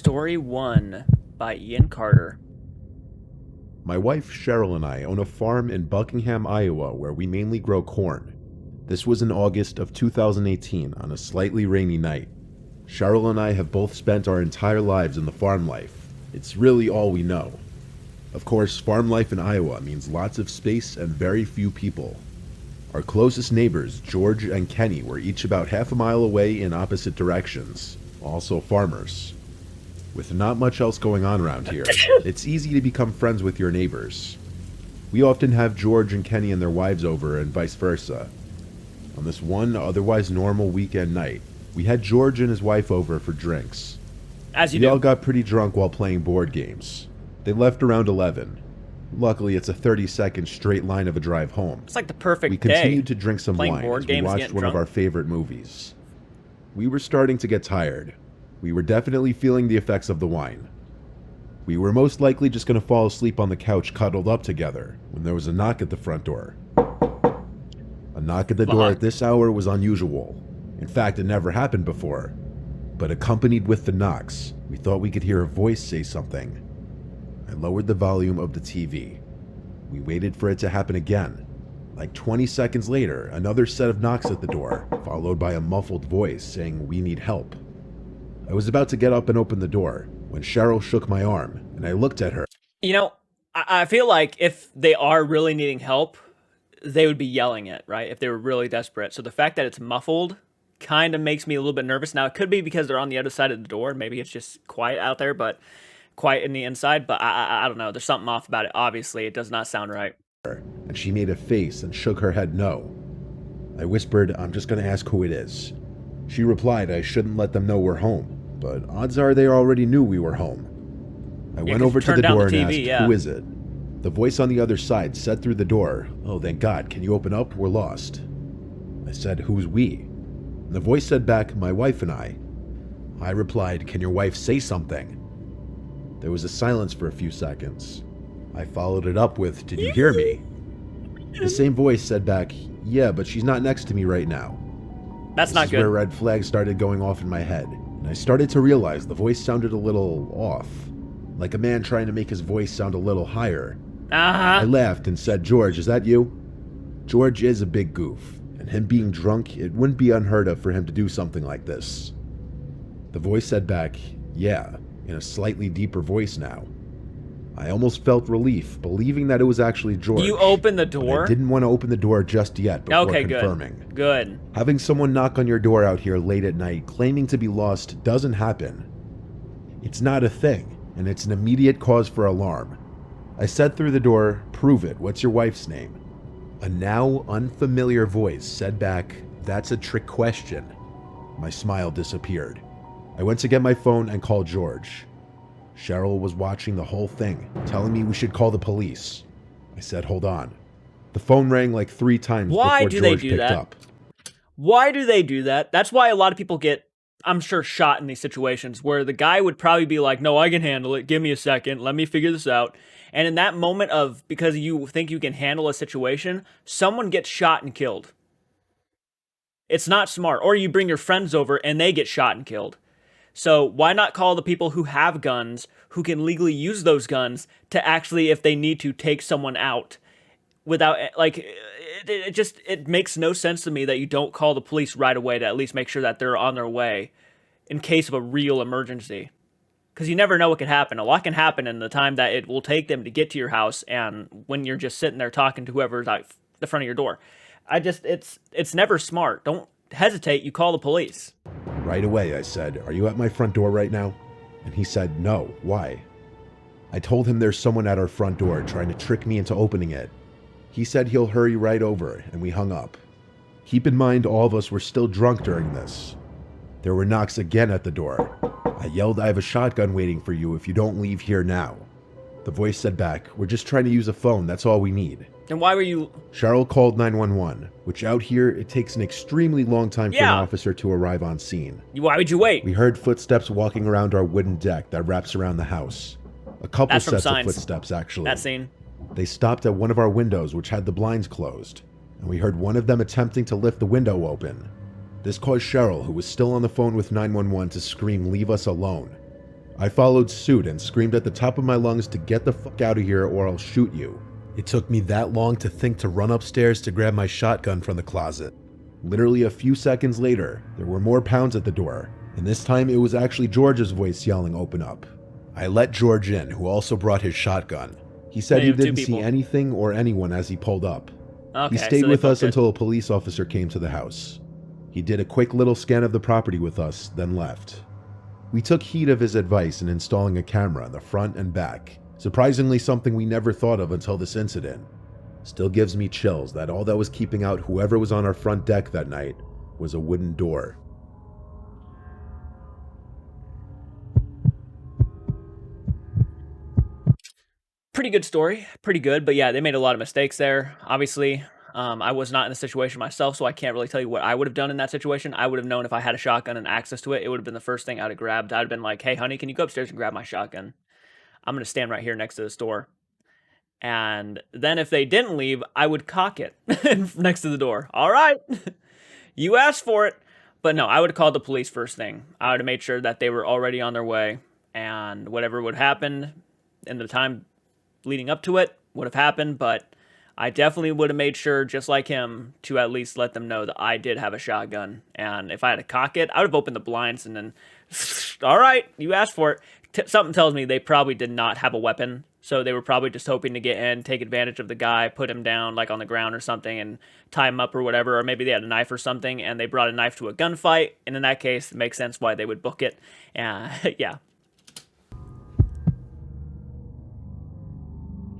Story 1 by Ian Carter. My wife Cheryl and I own a farm in Buckingham, Iowa, where we mainly grow corn. This was in August of 2018 on a slightly rainy night. Cheryl and I have both spent our entire lives in the farm life. It's really all we know. Of course, farm life in Iowa means lots of space and very few people. Our closest neighbors, George and Kenny, were each about half a mile away in opposite directions, also farmers. With not much else going on around here, it's easy to become friends with your neighbors. We often have George and Kenny and their wives over and vice versa. On this one otherwise normal weekend night, we had George and his wife over for drinks. We all got pretty drunk while playing board games. They left around 11. Luckily, it's a 30-second straight line of a drive home. It's like the perfect We day. continued to drink some Playing wine board as we games, watched getting one of drunk. our favorite movies. We were starting to get tired. We were definitely feeling the effects of the wine. We were most likely just going to fall asleep on the couch cuddled up together when there was a knock at the front door. A knock at the door at this hour was unusual. In fact, it never happened before. But accompanied with the knocks, we thought we could hear a voice say something. I lowered the volume of the TV. We waited for it to happen again. Like 20 seconds later, another set of knocks at the door, followed by a muffled voice saying we need help. I was about to get up and open the door when Cheryl shook my arm, and I looked at her. You know, I feel like if they are really needing help, they would be yelling it, right? If they were really desperate. So the fact that it's muffled kind of makes me a little bit nervous. Now, it could be because they're on the other side of the door. Maybe it's just quiet out there, but quiet in the inside. But I don't know. There's something off about it. Obviously, it does not sound right. And she made a face and shook her head no. I whispered, I'm just going to ask who it is. She replied I shouldn't let them know we're home, but odds are they already knew we were home. I went over to the door and asked, who is it? The voice on the other side said through the door, oh, thank God, can you open up? We're lost. I said, who's we? And the voice said back, my wife and I. I replied, can your wife say something? There was a silence for a few seconds. I followed it up with, did you hear me? The same voice said back, yeah, but she's not next to me right now. That's not good. This is where red flags started going off in my head, and I started to realize the voice sounded a little off, like a man trying to make his voice sound a little higher. I laughed and said, George, is that you? George is a big goof, and him being drunk, it wouldn't be unheard of for him to do something like this. The voice said back, yeah, in a slightly deeper voice now. I almost felt relief, believing that it was actually George. You opened the door? I didn't want to open the door just yet before confirming. Good. Having someone knock on your door out here late at night claiming to be lost doesn't happen. It's not a thing, and it's an immediate cause for alarm. I said through the door, prove it, what's your wife's name? A now unfamiliar voice said back, that's a trick question. My smile disappeared. I went to get my phone and called George. Cheryl was watching the whole thing, telling me we should call the police. I said, hold on. The phone rang like 3 times before George picked up. Why do they do that? That's why a lot of people get, I'm sure, shot in these situations, where the guy would probably be like, no, I can handle it. Give me a second. Let me figure this out. And in that moment of, because you think you can handle a situation, someone gets shot and killed. It's not smart. Or you bring your friends over and they get shot and killed. So why not call the people who have guns, who can legally use those guns to actually, if they need to, take someone out without, like, it makes no sense to me that you don't call the police right away to at least make sure that they're on their way in case of a real emergency. Because you never know what could happen. A lot can happen in the time that it will take them to get to your house and when you're just sitting there talking to whoever's at the front of your door. It's never smart. Don't hesitate, you call the police. Right away, I said, are you at my front door right now? And he said, no, why? I told him there's someone at our front door trying to trick me into opening it. He said he'll hurry right over, and we hung up. Keep in mind, all of us were still drunk during this. There were knocks again at the door. I yelled, I have a shotgun waiting for you if you don't leave here now. The voice said back, we're just trying to use a phone, that's all we need. And why were you... Cheryl called 911, which out here, it takes an extremely long time for an officer to arrive on scene. Why would you wait? We heard footsteps walking around our wooden deck that wraps around the house. A couple sets of footsteps, actually. That scene. They stopped at one of our windows, which had the blinds closed, and we heard one of them attempting to lift the window open. This caused Cheryl, who was still on the phone with 911, to scream, leave us alone. I followed suit and screamed at the top of my lungs to get the fuck out of here or I'll shoot you. It took me that long to think to run upstairs to grab my shotgun from the closet. Literally a few seconds later, there were more pounds at the door, and this time it was actually George's voice yelling, "Open up." I let George in, who also brought his shotgun. He said he didn't see anything or anyone as he pulled up. He stayed with us until a police officer came to the house. He did a quick little scan of the property with us, then left. We took heed of his advice in installing a camera in the front and back, surprisingly something we never thought of until this incident. Still gives me chills that all that was keeping out whoever was on our front deck that night was a wooden door. Pretty good story, pretty good, but yeah, they made a lot of mistakes there, obviously. I was not in the situation myself, so I can't really tell you what I would have done in that situation. I would have known if I had a shotgun and access to it, it would have been the first thing I'd have grabbed. I'd have been like, "Hey, honey, can you go upstairs and grab my shotgun? I'm going to stand right here next to the store." And then if they didn't leave, I would cock it next to the door. All right, you asked for it. But no, I would have called the police first thing. I would have made sure that they were already on their way, and whatever would happen in the time leading up to it would have happened, but I definitely would have made sure, just like him, to at least let them know that I did have a shotgun. And if I had to cock it, I would have opened the blinds and then, all right, you asked for it. Something tells me they probably did not have a weapon, so they were probably just hoping to get in, take advantage of the guy, put him down like on the ground or something, and tie him up or whatever, or maybe they had a knife or something, and they brought a knife to a gunfight, and in that case, it makes sense why they would book it. Yeah.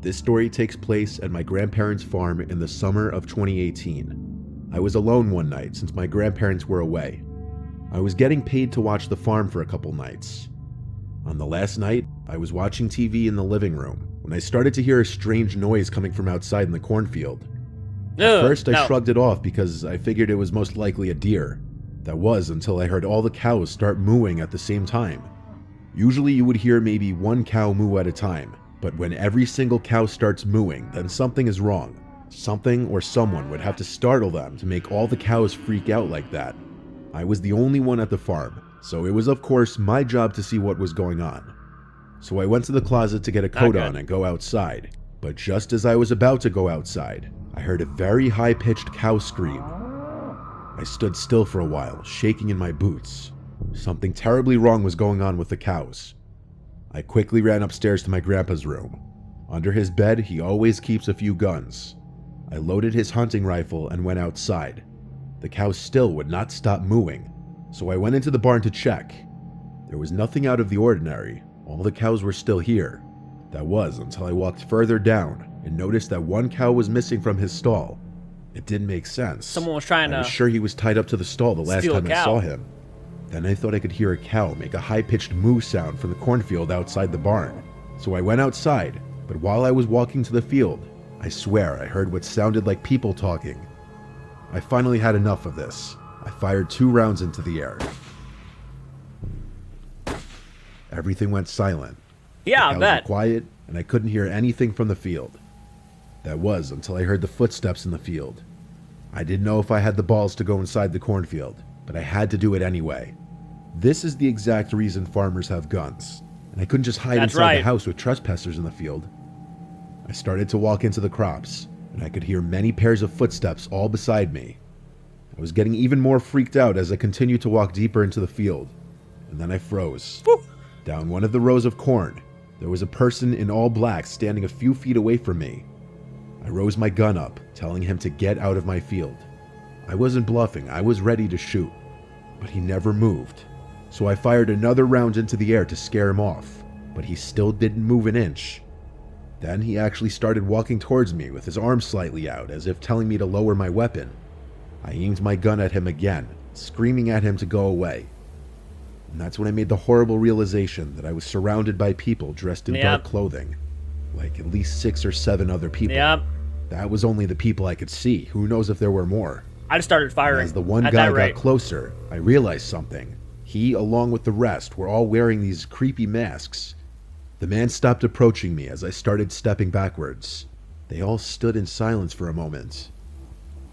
This story takes place at my grandparents' farm in the summer of 2018. I was alone one night since my grandparents were away. I was getting paid to watch the farm for a couple nights. On the last night, I was watching TV in the living room when I started to hear a strange noise coming from outside in the cornfield. At first, I shrugged it off because I figured it was most likely a deer. That was until I heard all the cows start mooing at the same time. Usually you would hear maybe one cow moo at a time, but when every single cow starts mooing, then something is wrong. Something or someone would have to startle them to make all the cows freak out like that. I was the only one at the farm, so it was of course my job to see what was going on. So I went to the closet to get a coat on and go outside, but just as I was about to go outside, I heard a very high-pitched cow scream. I stood still for a while, shaking in my boots. Something terribly wrong was going on with the cows. I quickly ran upstairs to my grandpa's room. Under his bed, he always keeps a few guns. I loaded his hunting rifle and went outside. The cows still would not stop mooing, so I went into the barn to check. There was nothing out of the ordinary. All the cows were still here. That was until I walked further down and noticed that one cow was missing from his stall. It didn't make sense. Someone was trying to. I was sure he was tied up to the stall the last time I saw him. Then I thought I could hear a cow make a high-pitched moo sound from the cornfield outside the barn. So I went outside, but while I was walking to the field, I swear I heard what sounded like people talking. I finally had enough of this. I fired 2 rounds into the air. Everything went silent. Yeah, the cows were quiet, and I couldn't hear anything from the field. That was until I heard the footsteps in the field. I didn't know if I had the balls to go inside the cornfield, but I had to do it anyway. This is the exact reason farmers have guns, and I couldn't just hide inside the house with trespassers in the field. I started to walk into the crops, and I could hear many pairs of footsteps all beside me. I was getting even more freaked out as I continued to walk deeper into the field, and then I froze. Down one of the rows of corn, there was a person in all black standing a few feet away from me. I rose my gun up, telling him to get out of my field. I wasn't bluffing, I was ready to shoot, but he never moved. So I fired another round into the air to scare him off, but he still didn't move an inch. Then he actually started walking towards me with his arms slightly out, as if telling me to lower my weapon. I aimed my gun at him again, screaming at him to go away. And that's when I made the horrible realization that I was surrounded by people dressed in dark clothing. Like at least 6 or 7 other people. That was only the people I could see. Who knows if there were more. I just started firing. And as the one guy got closer, I realized something. He, along with the rest, were all wearing these creepy masks. The man stopped approaching me as I started stepping backwards. They all stood in silence for a moment.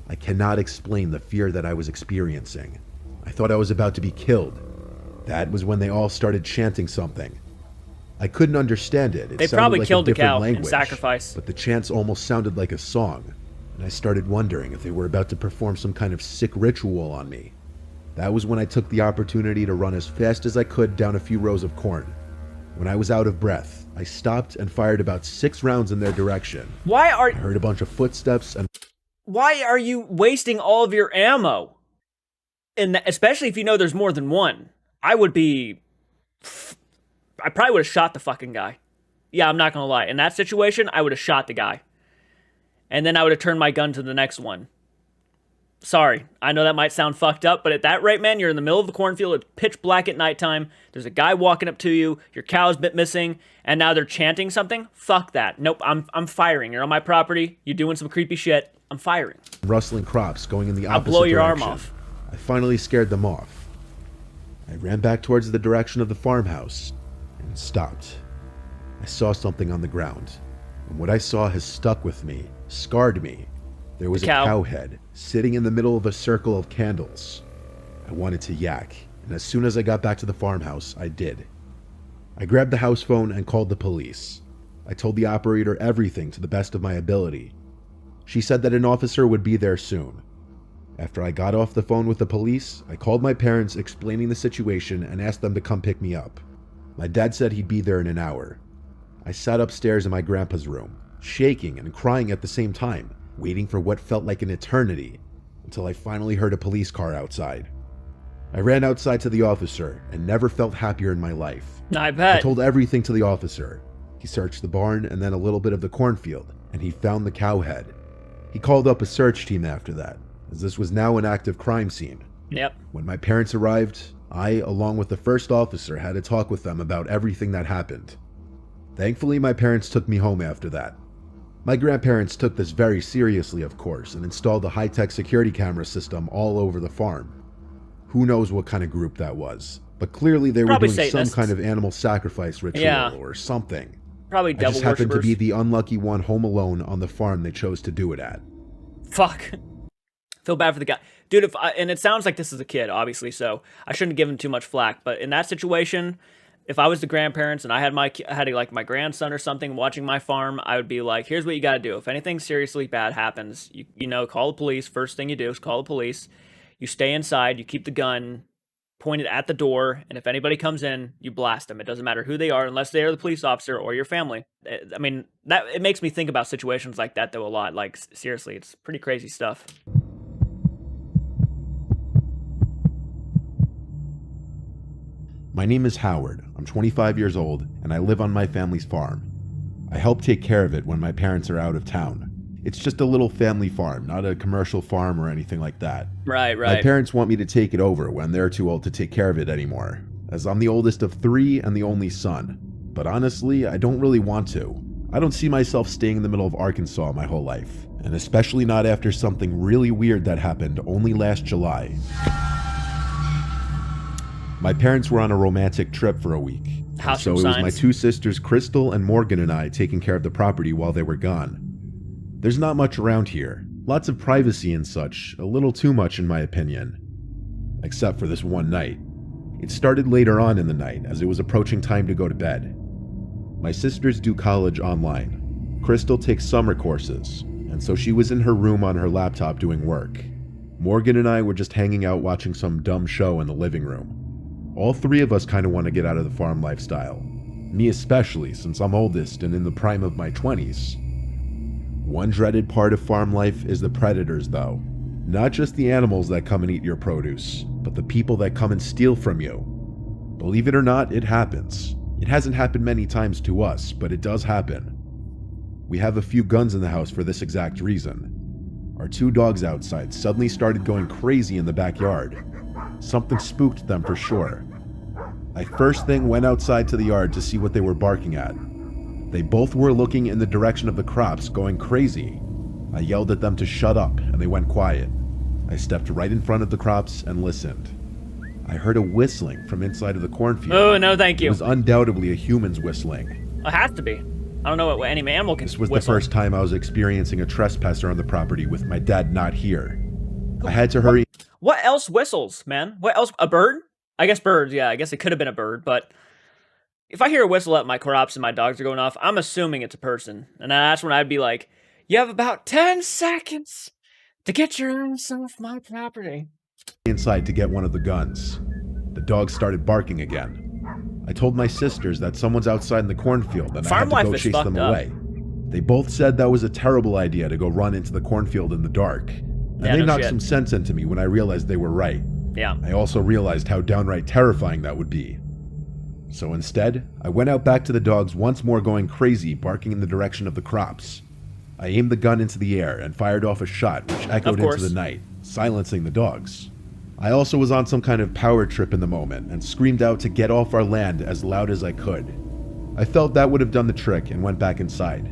I cannot explain the fear that I was experiencing. I thought I was about to be killed. That was when they all started chanting something. I couldn't understand it. It They sounded probably like killed a the different cow in language, sacrifice. but the chants almost sounded like a song, and I started wondering if they were about to perform some kind of sick ritual on me. That was when I took the opportunity to run as fast as I could down a few rows of corn. When I was out of breath, I stopped and fired about 6 rounds in their direction. I heard a bunch of footsteps and... Why are you wasting all of your ammo? And especially if you know there's more than one. I probably would have shot the fucking guy. Yeah, I'm not gonna lie. In that situation, I would have shot the guy. And then I would have turned my gun to the next one. Sorry, I know that might sound fucked up, but at that rate, man, you're in the middle of the cornfield, it's pitch black at nighttime, there's a guy walking up to you, your cow's bit missing, and now they're chanting something? Fuck that. Nope, I'm firing. You're on my property, you're doing some creepy shit, I'm firing. Rustling crops going in the opposite I'll blow your direction. arm off. I finally scared them off. I ran back towards the direction of the farmhouse and stopped. I saw something on the ground, and what I saw has stuck with me, scarred me. There was a cow head sitting in the middle of a circle of candles. I wanted to yak, and as soon as I got back to the farmhouse, I did. I grabbed the house phone and called the police. I told the operator everything to the best of my ability. She said that an officer would be there soon. After I got off the phone with the police, I called my parents explaining the situation and asked them to come pick me up. My dad said he'd be there in an hour. I sat upstairs in my grandpa's room, shaking and crying at the same time, waiting for what felt like an eternity, until I finally heard a police car outside. I ran outside to the officer and never felt happier in my life. I bet. I told everything to the officer. He searched the barn and then a little bit of the cornfield, and he found the cow head. He called up a search team after that, as this was now an active crime scene. Yep. When my parents arrived, I, along with the first officer, had a talk with them about everything that happened. Thankfully, my parents took me home after that. My grandparents took this very seriously, of course, and installed a high-tech security camera system all over the farm. Who knows what kind of group that was, but clearly they were doing some kind of animal sacrifice ritual or something. Probably devil I just happened worshippers. to be the unlucky one home alone on the farm they chose to do it at. Fuck. Feel bad for the guy. Dude, and it sounds like this is a kid, obviously, so I shouldn't give him too much flack, but in that situation, if I was the grandparents and I had my grandson or something watching my farm, I would be like, here's what you got to do. If anything seriously bad happens, you know, call the police. First thing you do is call the police. You stay inside, you keep the gun pointed at the door, and if anybody comes in, you blast them. It doesn't matter who they are, unless they are the police officer or your family. I mean, it makes me think about situations like that, though, a lot. Like, seriously, it's pretty crazy stuff. My name is Howard. I'm 25 years old, and I live on my family's farm. I help take care of it when my parents are out of town. It's just a little family farm, not a commercial farm or anything like that. Right. My parents want me to take it over when they're too old to take care of it anymore, as I'm the oldest of 3 and the only son. But honestly, I don't really want to. I don't see myself staying in the middle of Arkansas my whole life, and especially not after something really weird that happened only last July. My parents were on a romantic trip for a week, so it was my 2 sisters, Crystal and Morgan, and I taking care of the property while they were gone. There's not much around here, lots of privacy and such, a little too much in my opinion. Except for this one night. It started later on in the night, as it was approaching time to go to bed. My sisters do college online. Crystal takes summer courses, and so she was in her room on her laptop doing work. Morgan and I were just hanging out watching some dumb show in the living room. All 3 of us kind of want to get out of the farm lifestyle. Me especially, since I'm oldest and in the prime of my 20s. One dreaded part of farm life is the predators, though. Not just the animals that come and eat your produce, but the people that come and steal from you. Believe it or not, it happens. It hasn't happened many times to us, but it does happen. We have a few guns in the house for this exact reason. Our 2 dogs outside suddenly started going crazy in the backyard. Something spooked them for sure. I first thing went outside to the yard to see what they were barking at. They both were looking in the direction of the crops, going crazy. I yelled at them to shut up, and they went quiet. I stepped right in front of the crops and listened. I heard a whistling from inside of the cornfield. Oh, no thank you. It was undoubtedly a human's whistling. It has to be. I don't know what any animal can This was whistle. the first time I was experiencing a trespasser on the property with my dad not here. I had to hurry. What else whistles, man? What else? A bird? I guess birds, yeah. I guess it could have been a bird, but if I hear a whistle at my crops and my dogs are going off, I'm assuming it's a person. And that's when I'd be like, you have about 10 seconds to get your ass off my property. Inside to get one of the guns. The dogs started barking again. I told my sisters that someone's outside in the cornfield and I had to go chase them away. They both said that was a terrible idea to go run into the cornfield in the dark. And they knocked some sense into me when I realized they were right. Yeah. I also realized how downright terrifying that would be. So instead, I went out back to the dogs once more going crazy, barking in the direction of the crops. I aimed the gun into the air and fired off a shot which echoed into the night, silencing the dogs. I also was on some kind of power trip in the moment and screamed out to get off our land as loud as I could. I felt that would have done the trick and went back inside.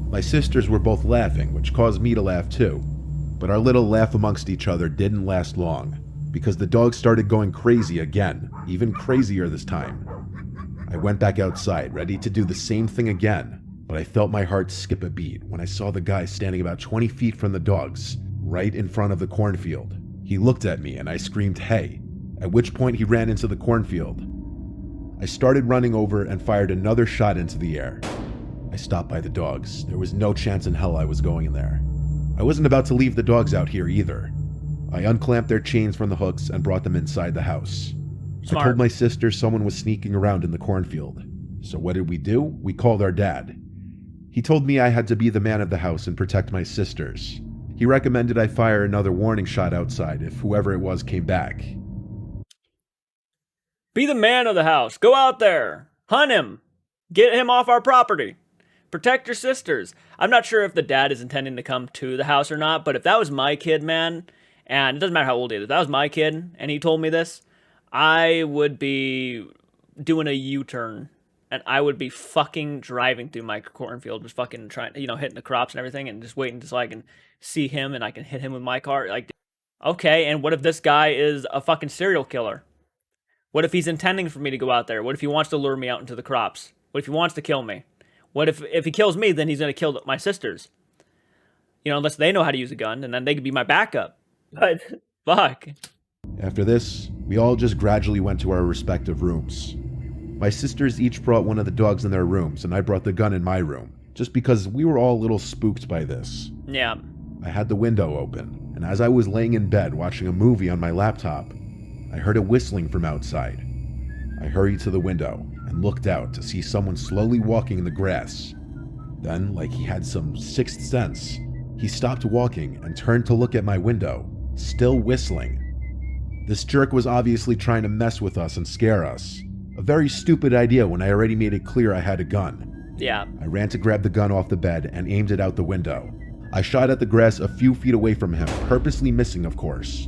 My sisters were both laughing, which caused me to laugh too. But our little laugh amongst each other didn't last long, because the dogs started going crazy again, even crazier this time. I went back outside, ready to do the same thing again, but I felt my heart skip a beat when I saw the guy standing about 20 feet from the dogs, right in front of the cornfield. He looked at me and I screamed, "Hey," at which point he ran into the cornfield. I started running over and fired another shot into the air. I stopped by the dogs. There was no chance in hell I was going in there. I wasn't about to leave the dogs out here either. I unclamped their chains from the hooks and brought them inside the house. Smart. I told my sister someone was sneaking around in the cornfield. So what did we do? We called our dad. He told me I had to be the man of the house and protect my sisters. He recommended I fire another warning shot outside if whoever it was came back. Be the man of the house. Go out there. Hunt him. Get him off our property. Protect your sisters. I'm not sure if the dad is intending to come to the house or not, but if that was my kid, man, and it doesn't matter how old he is, if that was my kid and he told me this, I would be doing a U-turn and I would be fucking driving through my cornfield, just fucking trying, hitting the crops and everything and just waiting so I can see him and I can hit him with my car. Like, okay, and what if this guy is a fucking serial killer? What if he's intending for me to go out there? What if he wants to lure me out into the crops? What if he wants to kill me? What if he kills me, then he's going to kill my sisters? Unless they know how to use a gun, and then they could be my backup. But, fuck. After this, we all just gradually went to our respective rooms. My sisters each brought one of the dogs in their rooms, and I brought the gun in my room, just because we were all a little spooked by this. Yeah. I had the window open, and as I was laying in bed watching a movie on my laptop, I heard a whistling from outside. I hurried to the window and looked out to see someone slowly walking in the grass. Then, like he had some sixth sense, he stopped walking and turned to look at my window, still whistling. This jerk was obviously trying to mess with us and scare us. A very stupid idea when I already made it clear I had a gun. Yeah. I ran to grab the gun off the bed and aimed it out the window. I shot at the grass a few feet away from him, purposely missing, of course.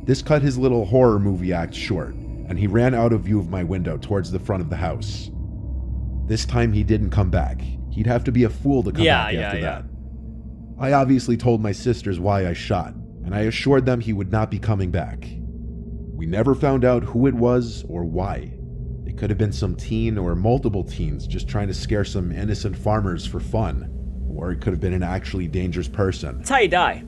This cut his little horror movie act short, and he ran out of view of my window towards the front of the house. This time he didn't come back. He'd have to be a fool to come back after that. I obviously told my sisters why I shot, and I assured them he would not be coming back. We never found out who it was or why. It could have been some teen or multiple teens just trying to scare some innocent farmers for fun, or it could have been an actually dangerous person. That's how you die.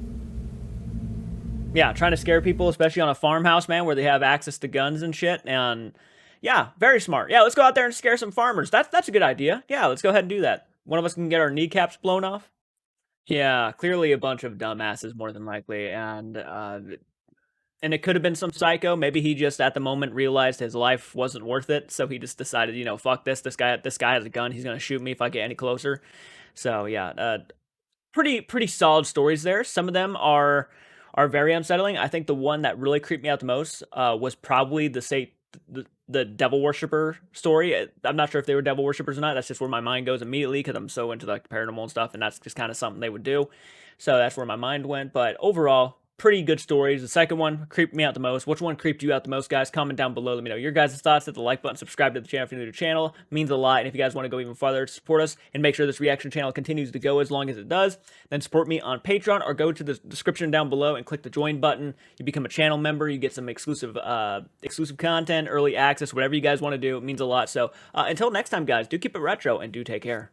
Yeah, trying to scare people, especially on a farmhouse, man, where they have access to guns and shit. And yeah, very smart. Yeah, let's go out there and scare some farmers. That's a good idea. Yeah, let's go ahead and do that. One of us can get our kneecaps blown off. Yeah, clearly a bunch of dumbasses, more than likely. And it could have been some psycho. Maybe he just at the moment realized his life wasn't worth it, so he just decided, fuck this. This guy has a gun. He's gonna shoot me if I get any closer. So yeah, pretty solid stories there. Some of them are very unsettling. I think the one that really creeped me out the most was probably the devil worshiper story. I'm not sure if they were devil worshippers or not. That's just where my mind goes immediately because I'm so into like paranormal and stuff, and that's just kind of something they would do. So that's where my mind went. But overall, pretty good stories. The second one creeped me out the most. Which one creeped you out the most, guys? Comment down below. Let me know your guys' thoughts. Hit the like button. Subscribe to the channel if you're new to the channel. It means a lot. And if you guys want to go even farther to support us and make sure this reaction channel continues to go as long as it does, then support me on Patreon or go to the description down below and click the join button. You become a channel member. You get some exclusive content, early access, whatever you guys want to do. It means a lot. So until next time, guys, do keep it retro and do take care.